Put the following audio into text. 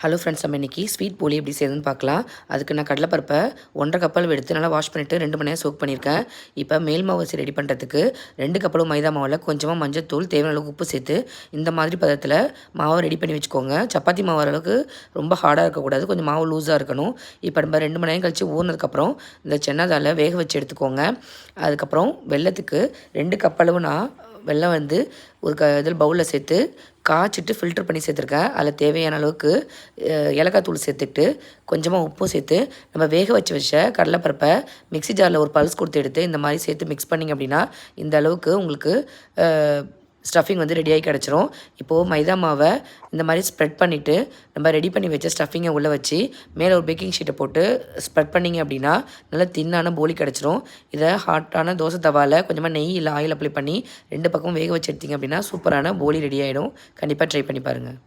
Hello friends, நம்ம இன்றைக்கி sweet போலி எப்படி செய்யுதுன்னு பார்க்கலாம். அதுக்கு நான் கடலைப்பருப்பை 1.5 கப் அளவு எடுத்து நல்லா வாஷ் பண்ணிவிட்டு 2 மணி நேரம் சோக் பண்ணியிருக்கேன். இப்போ மேல் மாவு ரெடி பண்ணுறதுக்கு 2 கப் அளவு மைதா மாவில் கொஞ்சமாக மஞ்சத்தூள், தேவையான அளவுக்கு உப்பு சேர்த்து இந்த மாதிரி பதத்தில் மாவை ரெடி பண்ணி வச்சுக்கோங்க. சப்பாத்தி மாவு அளவுக்கு ரொம்ப ஹார்டாக இருக்கக்கூடாது, கொஞ்சம் மாவு லூஸாக இருக்கணும். இப்போ நம்ம 2 மணி நேரம் கழித்து ஊறினதுக்கப்புறம் இந்த சென்னா தாலை வேக வச்சு எடுத்துக்கோங்க. அதுக்கப்புறம் வெல்லத்துக்கு 2 கப் அளவு நான் வெல்லம் ஒரு இதில் பவுலில் சேர்த்து காய்ச்சிட்டு ஃபில்டர் பண்ணி சேர்த்துருக்கேன். அதில் தேவையான அளவுக்கு ஏலக்காய் தூள் சேர்த்துட்டு கொஞ்சமாக உப்பும் சேர்த்து நம்ம வேக வச்ச கடலைப்பருப்பை மிக்ஸி ஜாரில் ஒரு பல்ஸ் கொடுத்து எடுத்து இந்த மாதிரி சேர்த்து மிக்ஸ் பண்ணிங்க அப்படின்னா இந்த அளவுக்கு உங்களுக்கு ஸ்டஃபிங் ரெடியாகி கிடச்சிரும். இப்போது மைதா மாவை இந்த மாதிரி ஸ்ப்ரெட் பண்ணிவிட்டு நம்ம ரெடி பண்ணி வச்ச ஸ்டஃபிங்கை உள்ளே வச்சு மேலே ஒரு பேக்கிங் ஷீட்டை போட்டு ஸ்ப்ரெட் பண்ணிங்க அப்படின்னா நல்லா தின்னான போலி கிடச்சிரும். இதை ஹாட்டான தோசை தவாவில் கொஞ்சமாக நெய் இல்லை ஆயில் அப்ளை பண்ணி 2 பக்கமும் வேக வச்சு எடுத்திங்க அப்படின்னா சூப்பரான போலி ரெடி ஆகிடும். கண்டிப்பாக ட்ரை பண்ணி பாருங்கள்.